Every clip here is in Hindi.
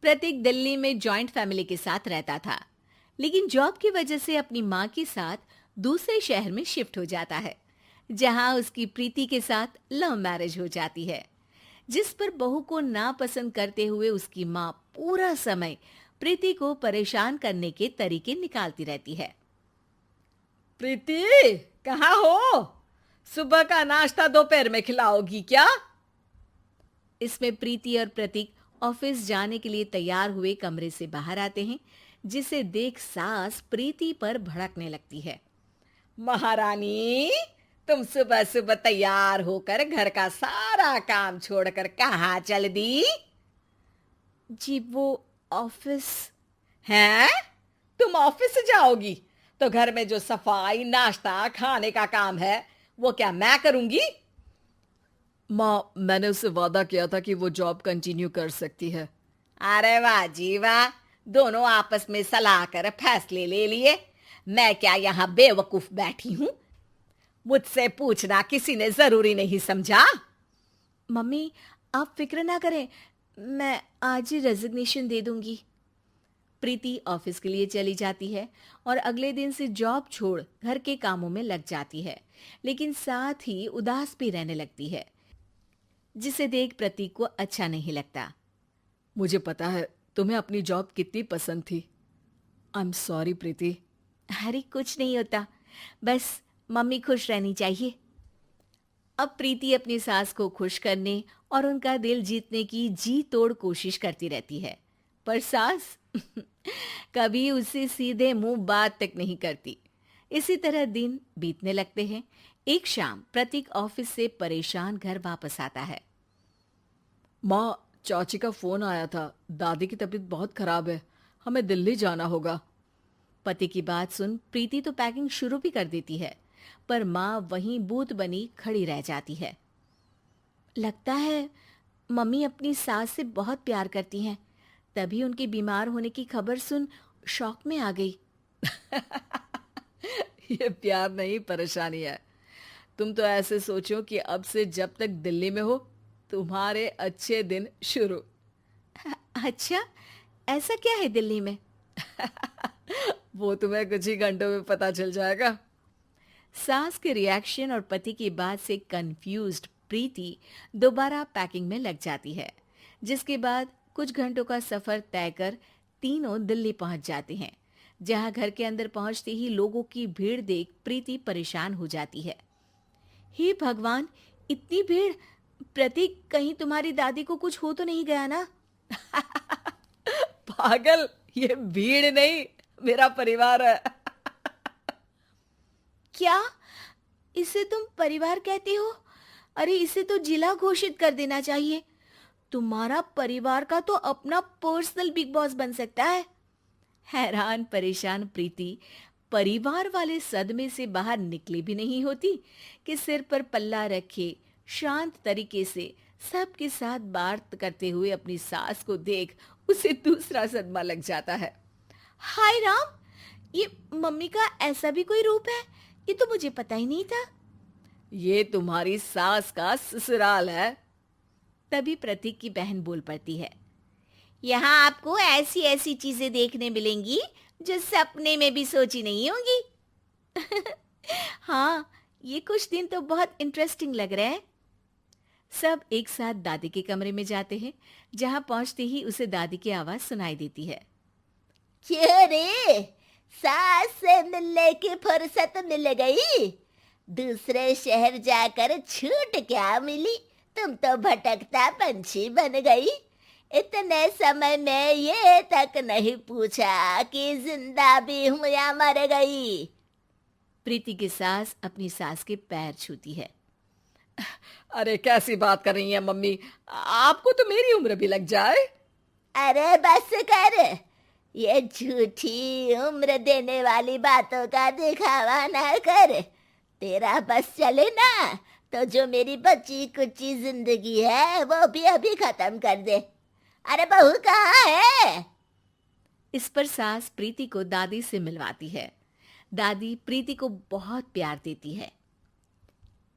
प्रतीक दिल्ली में जॉइंट फैमिली के साथ रहता था, लेकिन जॉब की वजह से अपनी माँ के साथ दूसरे शहर में शिफ्ट हो जाता है, जहाँ उसकी प्रीति के साथ लव मैरिज हो जाती है, जिस पर बहू को नापसंद करते हुए उसकी माँ पूरा समय प्रीति को परेशान करने के तरीके निकालती रहती है। प्रीति, कहाँ हो? सुबह का नाश्ता दोपहर में खिलाओगी क्या? इसमें प्रीति और प्रतीक ऑफिस जाने के लिए तैयार हुए कमरे से बाहर आते हैं, जिसे देख सास प्रीति पर भड़कने लगती है। महारानी, तुम सुबह सुबह तैयार होकर घर का सारा काम छोड़कर कहाँ चल दी? जी वो ऑफिस। हैं? तुम ऑफिस जाओगी तो घर में जो सफाई, नाश्ता, खाने का काम है वो क्या मैं करूंगी? माँ, मैंने उससे वादा किया था कि वो जॉब कंटिन्यू कर सकती है। अरे वाह जी वाह, दोनों आपस में सलाह कर फैसले ले लिए। मैं क्या यहाँ बेवकूफ बैठी हूँ? मुझसे पूछना किसी ने जरूरी नहीं समझा? मम्मी, आप फिक्र ना करें, मैं आज ही रेजिग्नेशन दे दूंगी। प्रीति ऑफिस के लिए चली जाती है और अगले दिन से जॉब छोड़ घर के कामों में लग जाती है, लेकिन साथ ही उदास भी रहने लगती है, जिसे देख प्रतीक को अच्छा नहीं लगता। मुझे पता है तुम्हें अपनी जॉब कितनी पसंद थी। आई एम सॉरी प्रीति। अरे कुछ नहीं होता, बस मम्मी खुश रहनी चाहिए। अब प्रीति अपनी सास को खुश करने और उनका दिल जीतने की जी तोड़ कोशिश करती रहती है, पर सास कभी उससे सीधे मुंह बात तक नहीं करती। इसी तरह दिन बीतने लगते हैं। एक शाम प्रतीक ऑफिस से परेशान घर वापस आता है। माँ, चाची का फोन आया था। दादी की तबीयत बहुत खराब है, हमें दिल्ली जाना होगा। पति की बात सुन प्रीति तो पैकिंग शुरू भी कर देती है, पर माँ वहीं बूत बनी खड़ी रह जाती है। लगता है मम्मी अपनी सास से बहुत प्यार करती हैं, तभी उनके बीमार होने की खबर सुन शॉक में आ गई। ये प्यार नहीं, परेशानी है। तुम तो ऐसे सोचो कि अब से जब तक दिल्ली में हो तुम्हारे अच्छे दिन शुरू। अच्छा, ऐसा क्या है दिल्ली में? वो तुम्हें कुछ ही घंटों में पता चल जाएगा। सास के रिएक्शन और पति की बात से कंफ्यूज्ड प्रीति दोबारा पैकिंग में लग जाती है, जिसके बाद कुछ घंटों का सफर तय कर तीनों दिल्ली पहुंच जाते हैं, जहां घर के अंदर पहुंचते ही लोगों की भीड़ देख प्रीति परेशान हो जाती है। हे भगवान, इतनी भीड़! प्रतीक, कहीं तुम्हारी दादी को कुछ हो तो नहीं गया ना? पागल, ये भीड़ नहीं, मेरा परिवार है। क्या? इसे तुम परिवार कहते हो? अरे इसे तो जिला घोषित कर देना चाहिए। तुम्हारा परिवार का तो अपना पर्सनल बिग बॉस बन सकता है। हैरान परेशान प्रीति परिवार वाले सदमे से बाहर निकली भी नहीं होती कि सिर पर पल्ला रखे शांत तरीके से सबके साथ बात करते हुए अपनी सास को देख उसे दूसरा सदमा लग जाता है। हाय राम, ये मम्मी का ऐसा भी कोई रूप है? ये तो मुझे पता ही नहीं था। ये तुम्हारी सास का ससुराल है। तभी प्रतीक की बहन बोल पड़ती है। यहाँ आपको ऐसी ऐसी चीजें देखने मिलेंगी जो सपने में भी सोची नहीं होंगी। हाँ, ये कुछ दिन तो बहुत इंटरेस्टिंग लग रहे हैं। सब एक साथ दादी के कमरे में जाते हैं, जहां पहुंचते ही उसे दादी की आवाज सुनाई देती है। क्यों रे, सास से मिलने की फुर्सत मिल गई? दूसरे शहर जाकर छूट क्या मिली? तुम तो भटकता पंछी बन गई। इतने समय में ये तक नहीं पूछा कि जिंदा भी हूं या मर गई। प्रीति की सास अपनी सास के पैर छूती है। अरे कैसी बात कर रही हैं मम्मी, आपको तो मेरी उम्र भी लग जाए। अरे बस कर, ये झूठी उम्र देने वाली बातों का दिखावा ना कर। तेरा बस चले ना तो जो मेरी बची कुची जिंदगी है वो भी अभी खत्म कर दे। अरे बहू कहाँ है? इस पर सास प्रीति को दादी से मिलवाती है। दादी प्रीति को बहुत प्यार देती है।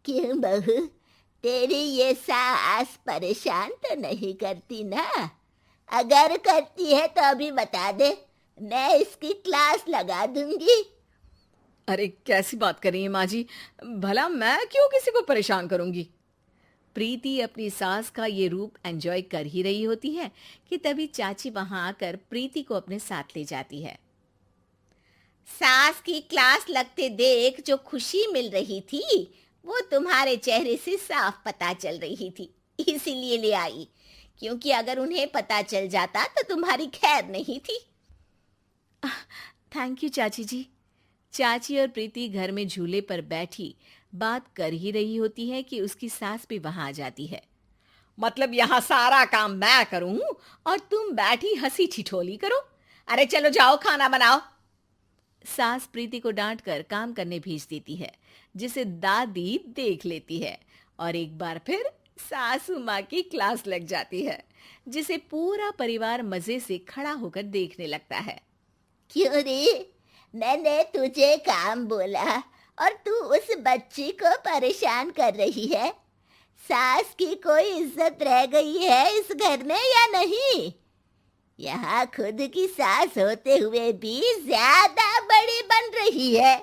क्यों बहू, तेरी ये सास परेशान तो नहीं करती ना? अगर करती है तो अभी बता दे, मैं इसकी क्लास लगा दूंगी। अरे कैसी बात कर रही हैं माँ जी, भला मैं क्यों किसी को परेशान करूंगी। प्रीति अपनी सास का ये रूप एंजॉय कर ही रही होती है कि तभी चाची वहां आकर प्रीति को अपने साथ ले जाती है। सास की क्लास लगते देख जो खुशी मिल रही थी वो तुम्हारे चेहरे से साफ पता चल रही थी, इसीलिए ले आई, क्योंकि अगर उन्हें पता चल जाता तो तुम्हारी खैर नहीं थी। थैंक यू चाची जी। चाची और प्रीति घर में झूले पर बैठी बात कर ही रही होती है कि उसकी सास भी वहां आ जाती है। मतलब यहाँ सारा काम मैं करूं और तुम बैठी हंसी ठिठोली करो? अरे चलो जाओ खाना बनाओ। सास प्रीति को डांट कर काम करने भेज देती है, जिसे दादी देख लेती है और एक बार फिर सासू माँ की क्लास लग जाती है, जिसे पूरा परिवार मजे से खड़ा होकर देखने लगता है। क्यों रे, मैंने तुझे काम बोला और तू उस बच्ची को परेशान कर रही है। सास की कोई इज्जत रह गई है इस घर में या नहीं? यहाँ खुद की सास होते हुए भी ज्यादा बड़ी बन रही है।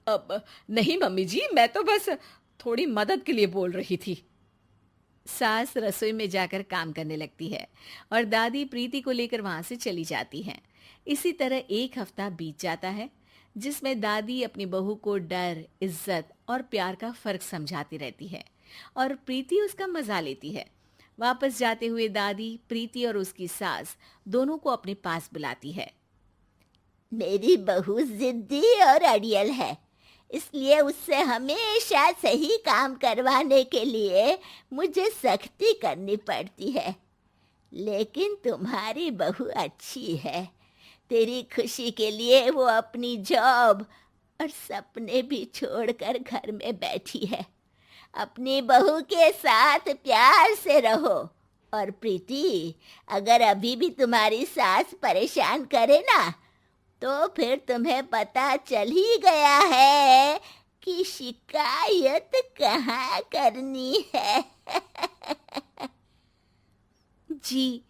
अब नहीं मम्मी जी, मैं तो बस थोड़ी मदद के लिए बोल रही थी। सास रसोई में जाकर काम करने लगती है और दादी प्रीति को लेकर वहां से चली जाती हैं। इसी तरह एक हफ्ता बीत जाता है, जिसमें दादी अपनी बहू को डर, इज्जत और प्यार का फर्क समझाती रहती है और प्रीति उसका मजा लेती है। वापस जाते हुए दादी प्रीति और उसकी सास दोनों को अपने पास बुलाती है। मेरी बहू जिद्दी और अड़ियल है, इसलिए उससे हमेशा सही काम करवाने के लिए मुझे सख्ती करनी पड़ती है। लेकिन तुम्हारी बहू अच्छी है, तेरी खुशी के लिए वो अपनी जॉब और सपने भी छोड़कर घर में बैठी है। अपनी बहू के साथ प्यार से रहो। और प्रीति, अगर अभी भी तुम्हारी सास परेशान करे ना, तो फिर तुम्हें पता चल ही गया है कि शिकायत कहाँ करनी है। जी,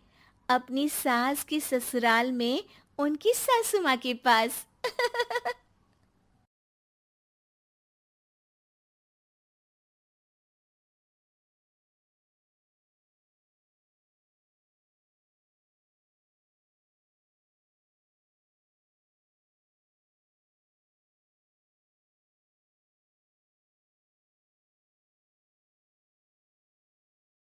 अपनी सास के ससुराल में उनकी सासू माँ के पास।